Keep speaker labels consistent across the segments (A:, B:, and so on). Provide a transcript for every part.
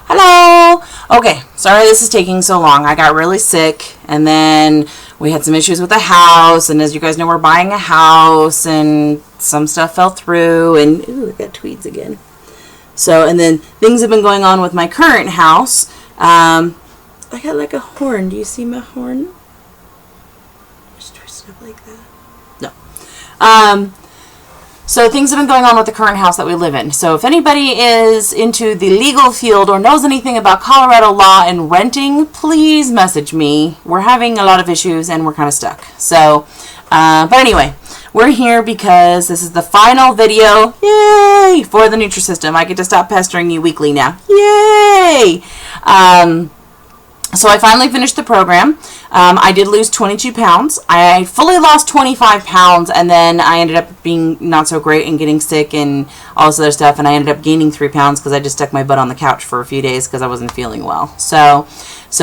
A: Hello. Okay, sorry this is taking so long. I got really sick, and then we had some issues with the house, and as you guys know, we're buying a house, and some stuff fell through, and ooh, I got tweeds again. So, and then things have been going on with my current house. I got like a horn. Do you see my horn? Just twist it up like that. No. So things have been going on with the current house that we live in. So if anybody is into the legal field or knows anything about Colorado law and renting, please message me. We're having a lot of issues and we're kind of stuck. So, but anyway, we're here because this is the final video, yay, for the Nutrisystem. I get to stop pestering you weekly now. Yay! So I finally finished the program. I did lose 22 pounds. I fully lost 25 pounds, and then I ended up being not so great and getting sick and all this other stuff, and I ended up gaining 3 pounds because I just stuck my butt on the couch for a few days because I wasn't feeling well. So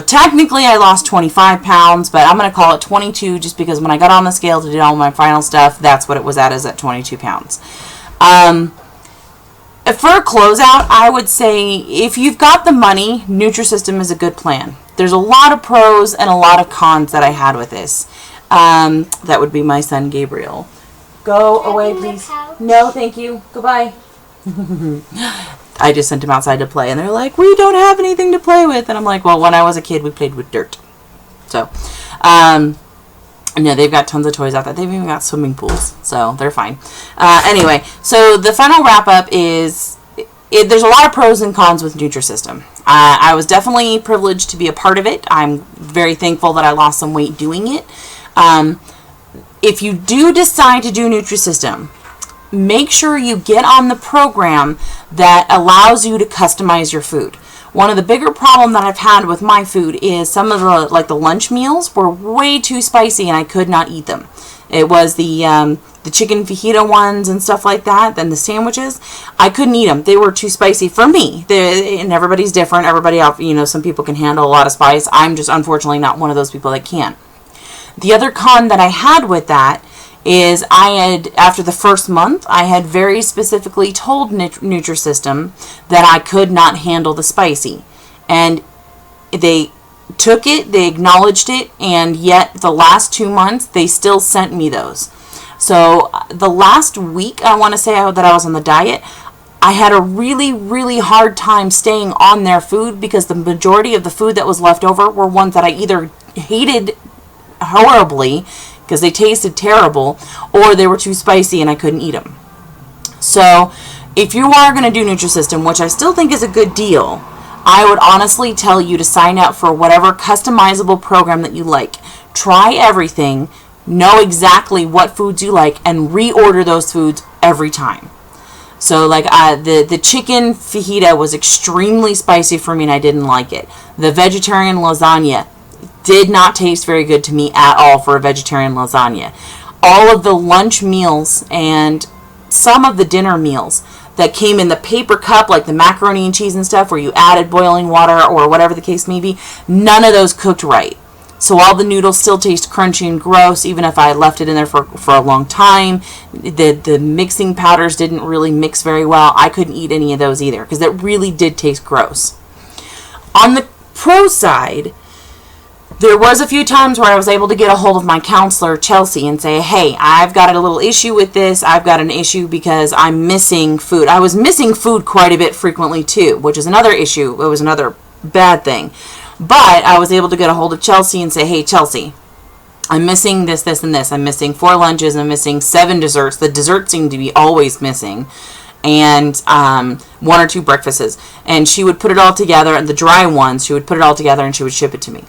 A: technically I lost 25 pounds, but I'm going to call it 22 just because when I got on the scale to do all my final stuff, that's what it was at, is at 22 pounds. For a closeout, I would say if you've got the money, Nutrisystem is a good plan. There's a lot of pros and a lot of cons that I had with this. That would be my son, Gabriel. Go away, please. No, thank you. Goodbye. I just sent him outside to play, and they're like, we don't have anything to play with. And I'm like, well, when I was a kid, we played with dirt. So, no, they've got tons of toys out there. They've even got swimming pools, so they're fine. Anyway, so the final wrap-up is, there's a lot of pros and cons with Nutrisystem. I was definitely privileged to be a part of it. I'm very thankful that I lost some weight doing it. If you do decide to do Nutrisystem, make sure you get on the program that allows you to customize your food. One of the bigger problem that I've had with my food is some of the lunch meals were way too spicy and I could not eat them. It was the chicken fajita ones and stuff like that, then the sandwiches, I couldn't eat them. They were too spicy for me. And everybody's different. Everybody else, some people can handle a lot of spice. I'm just unfortunately not one of those people that can. The other con that I had with that is after the first month, I had very specifically told Nutrisystem that I could not handle the spicy. And they took it, they acknowledged it, and yet the last 2 months, they still sent me those. So the last week, I want to say that I was on the diet, I had a really, really hard time staying on their food because the majority of the food that was left over were ones that I either hated horribly because they tasted terrible, or they were too spicy and I couldn't eat them. So if you are going to do Nutrisystem, which I still think is a good deal, I would honestly tell you to sign up for whatever customizable program that you like. Try everything, know exactly what foods you like, and reorder those foods every time. So like the chicken fajita was extremely spicy for me and I didn't like it. The vegetarian lasagna did not taste very good to me at all for a vegetarian lasagna. All of the lunch meals and some of the dinner meals that came in the paper cup, like the macaroni and cheese and stuff, where you added boiling water or whatever the case may be, none of those cooked right. So all the noodles still taste crunchy and gross, even if I left it in there for a long time. The mixing powders didn't really mix very well. I couldn't eat any of those either, because it really did taste gross. On the pro side, there was a few times where I was able to get a hold of my counselor, Chelsea, and say, hey, I've got a little issue with this. I've got an issue because I'm missing food. I was missing food quite a bit frequently, too, which is another issue. It was another bad thing. But I was able to get a hold of Chelsea and say, hey, Chelsea, I'm missing this, this, and this. I'm missing 4 lunches. I'm missing 7 desserts. The desserts seem to be always missing. And 1 or 2 breakfasts. And she would put it all together, and the dry ones, she would put it all together and she would ship it to me.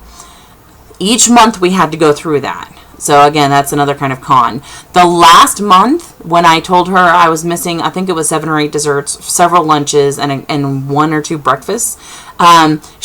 A: Each month we had to go through that. So again, that's another kind of con. The last month, when I told her I was missing, I think it was 7 or 8 desserts, several lunches, and 1 or 2 breakfasts,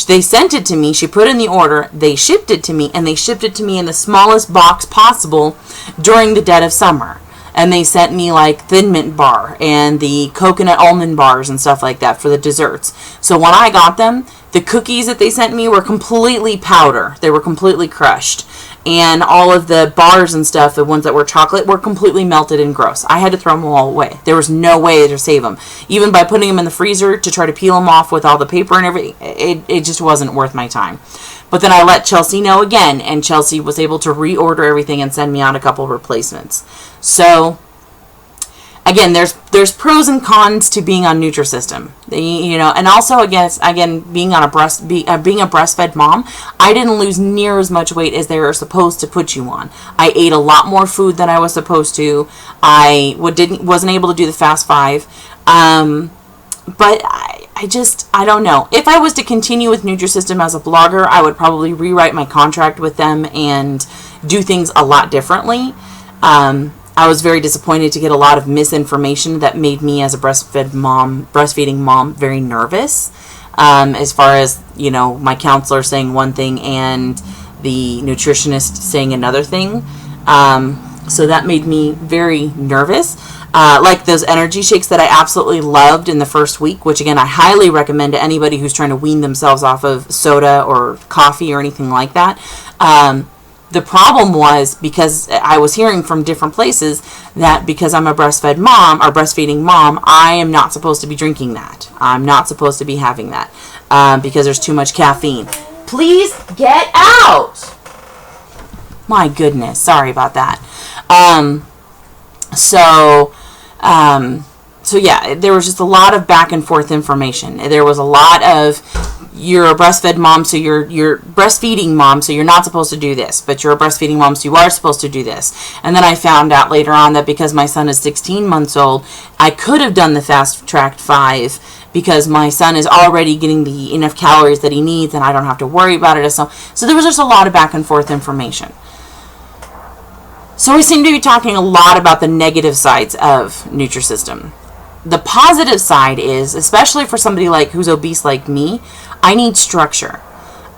A: they sent it to me. She put in the order. They shipped it to me, and they shipped it to me in the smallest box possible during the dead of summer. And they sent me like Thin Mint bar and the coconut almond bars and stuff like that for the desserts. So when I got them, the cookies that they sent me were completely powder. They were completely crushed. and all of the bars and stuff, the ones that were chocolate, were completely melted and gross. I had to throw them all away. There was no way to save them. Even by putting them in the freezer to try to peel them off with all the paper and everything, it just wasn't worth my time. But then I let Chelsea know again, and Chelsea was able to reorder everything and send me out a couple of replacements. So again, there's pros and cons to being on Nutrisystem, and also again being on being a breastfed mom, I didn't lose near as much weight as they were supposed to put you on. I ate a lot more food than I was supposed to. I wasn't able to do the fast 5, but I don't know. If I was to continue with Nutrisystem as a blogger, I would probably rewrite my contract with them and do things a lot differently. I was very disappointed to get a lot of misinformation that made me as a breastfeeding mom very nervous, as far as, my counselor saying one thing and the nutritionist saying another thing. So that made me very nervous. Like those energy shakes that I absolutely loved in the first week, which again, I highly recommend to anybody who's trying to wean themselves off of soda or coffee or anything like that. The problem was, because I was hearing from different places that because I'm a breastfed mom or breastfeeding mom, I am not supposed to be drinking that. I'm not supposed to be having that because there's too much caffeine. Please get out! My goodness, sorry about that. So yeah, there was just a lot of back and forth information. There was a lot of, you're a breastfed mom, so you're breastfeeding mom, so you're not supposed to do this, but you're a breastfeeding mom, so you are supposed to do this. And then I found out later on that because my son is 16 months old, I could have done the fast track 5 because my son is already getting the enough calories that he needs, and I don't have to worry about it. So there was just a lot of back and forth information. So we seem to be talking a lot about the negative sides of Nutrisystem. The positive side is, especially for somebody who's obese like me, I need structure.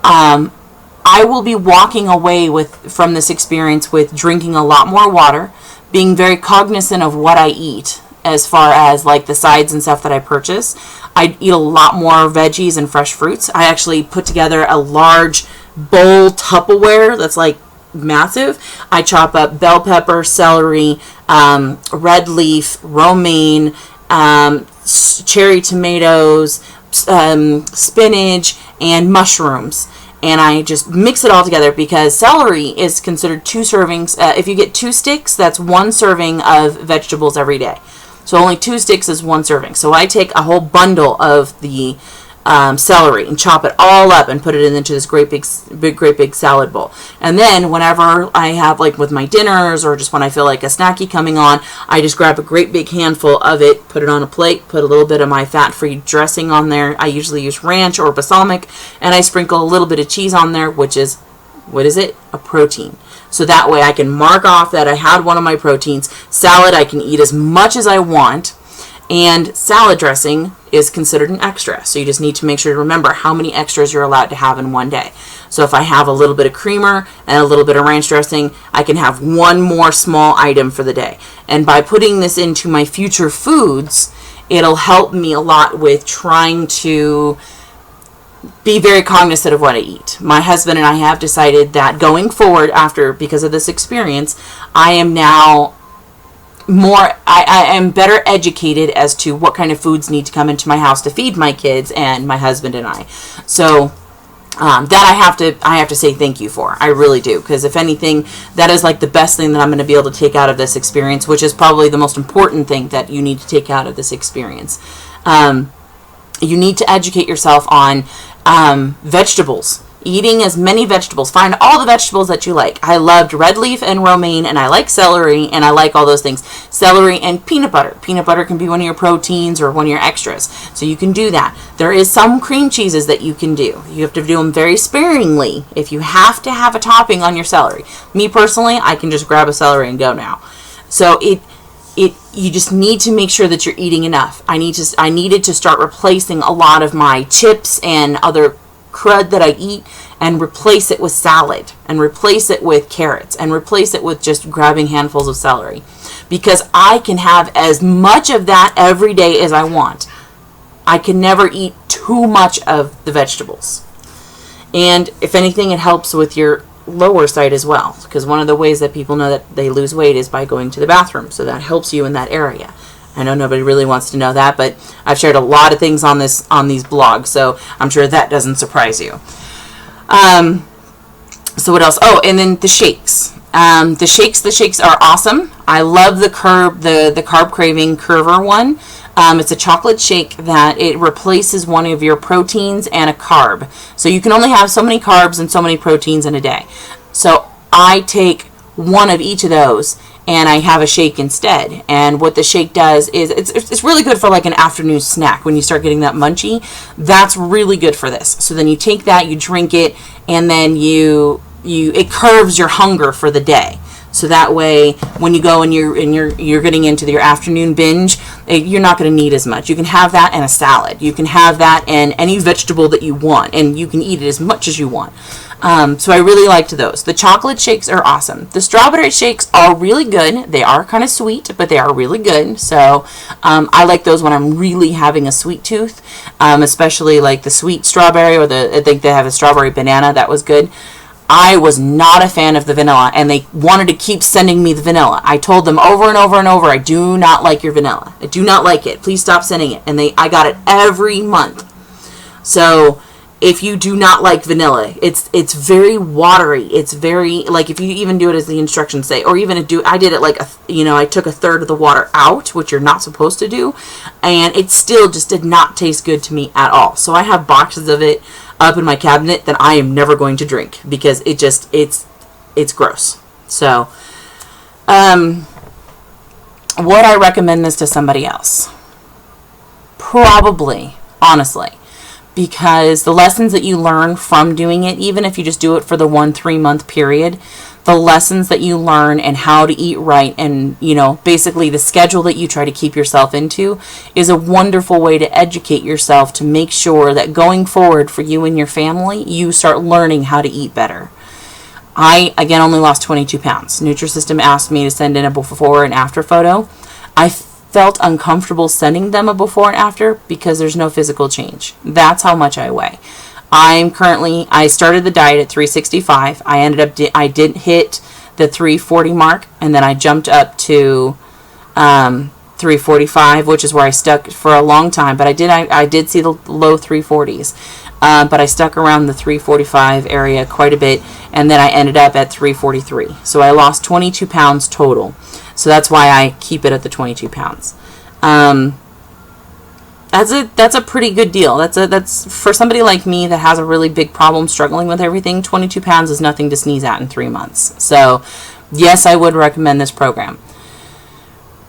A: I will be walking away from this experience with drinking a lot more water, being very cognizant of what I eat as far as the sides and stuff that I purchase. I eat a lot more veggies and fresh fruits. I actually put together a large bowl Tupperware that's massive. I chop up bell pepper, celery, red leaf, romaine, cherry tomatoes, spinach, and mushrooms, and I just mix it all together because celery is considered 2 servings. If you get 2 sticks, that's 1 serving of vegetables every day. So only 2 sticks is 1 serving. So I take a whole bundle of the celery and chop it all up and put it into this great big salad bowl. And then whenever I have with my dinners or just when I feel like a snacky coming on, I just grab a great big handful of it, put it on a plate, put a little bit of my fat-free dressing on there. I usually use ranch or balsamic, and I sprinkle a little bit of cheese on there, which is, what is it? A protein. So that way I can mark off that I had one of my proteins. Salad, I can eat as much as I want. And salad dressing is considered an extra. So you just need to make sure to remember how many extras you're allowed to have in one day. So if I have a little bit of creamer and a little bit of ranch dressing, I can have 1 more small item for the day. And by putting this into my future foods, it'll help me a lot with trying to be very cognizant of what I eat. My husband and I have decided that going forward because of this experience, I am now I am better educated as to what kind of foods need to come into my house to feed my kids and my husband and I. So that I have to say thank you for. I really do, because if anything, that is the best thing that I'm going to be able to take out of this experience, which is probably the most important thing that you need to take out of this experience. You need to educate yourself on vegetables. Eating as many vegetables. Find all the vegetables that you like. I loved red leaf and romaine, and I like celery, and I like all those things. Celery and peanut butter. Peanut butter can be one of your proteins or one of your extras. So you can do that. There is some cream cheeses that you can do. You have to do them very sparingly if you have to have a topping on your celery. Me personally, I can just grab a celery and go now. So you just need to make sure that you're eating enough. I needed to start replacing a lot of my chips and other crud that I eat and replace it with salad and replace it with carrots and replace it with just grabbing handfuls of celery, because I can have as much of that every day as I want. I can never eat too much of the vegetables. And if anything, it helps with your lower side as well, because one of the ways that people know that they lose weight is by going to the bathroom. So that helps you in that area. I know nobody really wants to know that, but I've shared a lot of things on these blogs, so I'm sure that doesn't surprise you. So what else? Oh, and then the shakes. The shakes are awesome. I love the carb craving Curver one. It's a chocolate shake that it replaces one of your proteins and a carb. So you can only have so many carbs and so many proteins in a day. So I take one of each of those and I have a shake instead. And what the shake does is it's really good for like an afternoon snack when you start getting that munchy. That's really good for this. So then you take that, you drink it, and then it curbs your hunger for the day. So that way, when you go and you're getting into your afternoon binge, you're not going to need as much. You can have that and a salad. You can have that and any vegetable that you want, and you can eat it as much as you want. So I really liked those. The chocolate shakes are awesome. The strawberry shakes are really good. They are kind of sweet, but they are really good. So I like those when I'm really having a sweet tooth, especially like the sweet strawberry, or I think they have a strawberry banana. That was good. I was not a fan of the vanilla, and they wanted to keep sending me the vanilla. I told them over and over and over, I do not like your vanilla. I do not like it. Please stop sending it. And I got it every month. So if you do not like vanilla, it's very watery. It's very, like, if you even do it as the instructions say, or even I did it like, I took a third of the water out, which you're not supposed to do, and it still just did not taste good to me at all. So I have boxes of it up in my cabinet that I am never going to drink because it's gross. So, would I recommend this to somebody else? Probably, honestly, because the lessons that you learn from doing it, even if you just do it for the 1-3 month period, the lessons that you learn and how to eat right, and basically the schedule that you try to keep yourself into, is a wonderful way to educate yourself to make sure that going forward for you and your family, you start learning how to eat better. I, again, only lost 22 pounds. Nutrisystem asked me to send in a before and after photo. I felt uncomfortable sending them a before and after because there's no physical change. That's how much I weigh. I started the diet at 365. I did hit the 340 mark, and then I jumped up to 345, which is where I stuck for a long time. But I did see the low 340s, but I stuck around the 345 area quite a bit, and then I ended up at 343. So I lost 22 pounds total. So that's why I keep it at the 22 pounds. That's a pretty good deal. That's for somebody like me that has a really big problem struggling with everything. 22 pounds is nothing to sneeze at in 3 months. So yes, I would recommend this program.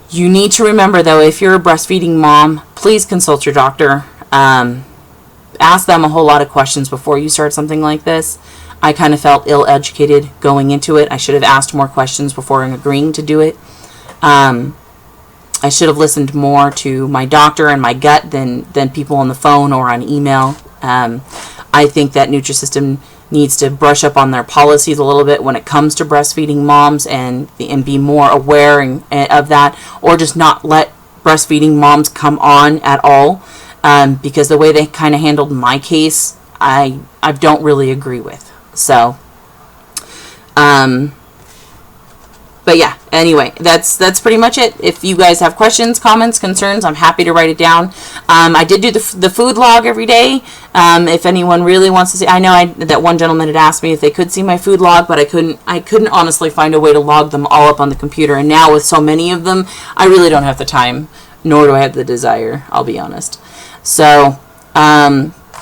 A: You need to remember, though, if you're a breastfeeding mom, please consult your doctor. Ask them a whole lot of questions before you start something like this. I kind of felt ill-educated going into it. I should have asked more questions before agreeing to do it. I should have listened more to my doctor and my gut than people on the phone or on email. I think that Nutrisystem needs to brush up on their policies a little bit when it comes to breastfeeding moms and be more aware of that, or just not let breastfeeding moms come on at all, because the way they kind of handled my case, I don't really agree with. So, but yeah, anyway, that's pretty much it. If you guys have questions, comments, concerns, I'm happy to write it down. I did do the food log every day. If anyone really wants to see, I know that one gentleman had asked me if they could see my food log, but I couldn't honestly find a way to log them all up on the computer. And now with so many of them, I really don't have the time, nor do I have the desire, I'll be honest. So,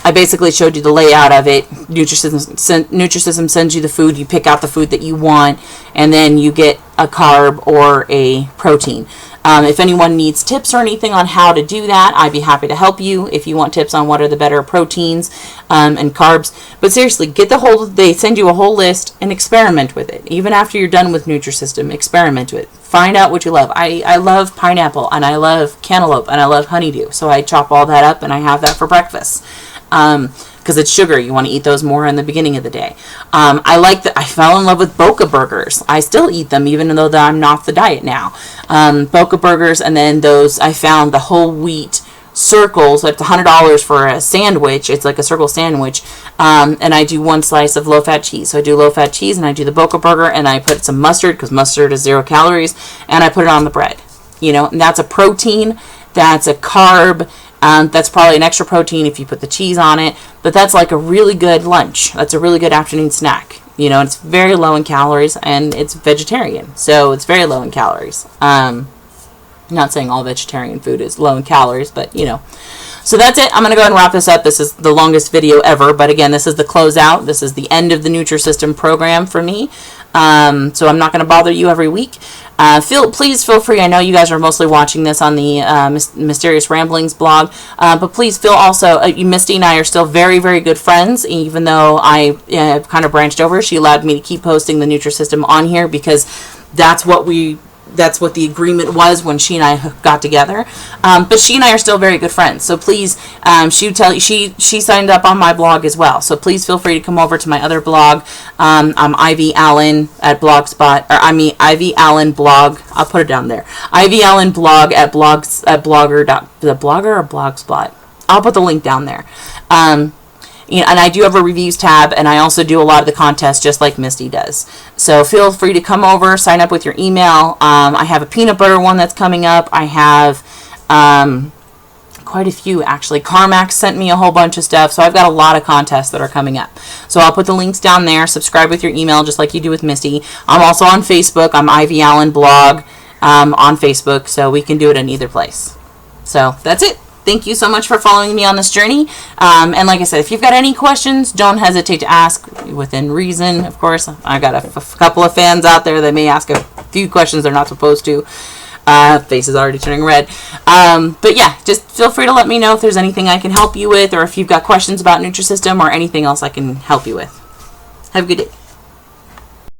A: I basically showed you the layout of it. Nutrisystem sends you the food. You pick out the food that you want, and then you get a carb or a protein. If anyone needs tips or anything on how to do that, I'd be happy to help you if you want tips on what are the better proteins and carbs. But seriously, they send you a whole list and experiment with it. Even after you're done with Nutrisystem, experiment with it. Find out what you love. I love pineapple, and I love cantaloupe, and I love honeydew. So I chop all that up, and I have that for breakfast. Because it's sugar. You want to eat those more in the beginning of the day. I fell in love with Boca burgers. I still eat them even though I'm off the diet now. Boca burgers, and then I found the whole wheat circles. So it's $100 for a sandwich. It's like a circle sandwich. And I do 1 slice of low-fat cheese. So I do low-fat cheese, and I do the Boca Burger, and I put some mustard, because mustard is 0 calories, and I put it on the bread. You know, and that's a protein. That's a carb. That's probably an extra protein if you put the cheese on it. But that's like a really good lunch. That's a really good afternoon snack. You know, it's very low in calories, and it's vegetarian. So it's very low in calories. Not saying all vegetarian food is low in calories, but, you know. So that's it. I'm going to go ahead and wrap this up. This is the longest video ever. But again, this is the closeout. This is the end of the Nutrisystem program for me. So I'm not going to bother you every week. Please feel free. I know you guys are mostly watching this on the Mysterious Ramblings blog. But please feel also, Misty and I are still very, very good friends. Even though I kind of branched over. She allowed me to keep posting the Nutrisystem on here because that's what the agreement was when she and I got together. But she and I are still very good friends. So please, she signed up on my blog as well. So please feel free to come over to my other blog. I'm Ivy Allen at Blogspot, Ivy Allen blog. I'll put it down there. Ivy Allen blog at blogger or Blogspot. I'll put the link down there. You know, and I do have a reviews tab, and I also do a lot of the contests just like Misty does. So feel free to come over, sign up with your email. I have a peanut butter one that's coming up. I have quite a few, actually. Carmax sent me a whole bunch of stuff, so I've got a lot of contests that are coming up. So I'll put the links down there. Subscribe with your email just like you do with Misty. I'm also on Facebook. I'm Ivy Allen blog on Facebook, so we can do it in either place. So that's it. Thank you so much for following me on this journey. And like I said, if you've got any questions, don't hesitate to ask within reason. Of course, I got a couple of fans out there that may ask a few questions they're not supposed to. Face is already turning red. But yeah, just feel free to let me know if there's anything I can help you with, or if you've got questions about Nutrisystem or anything else I can help you with. Have a good day.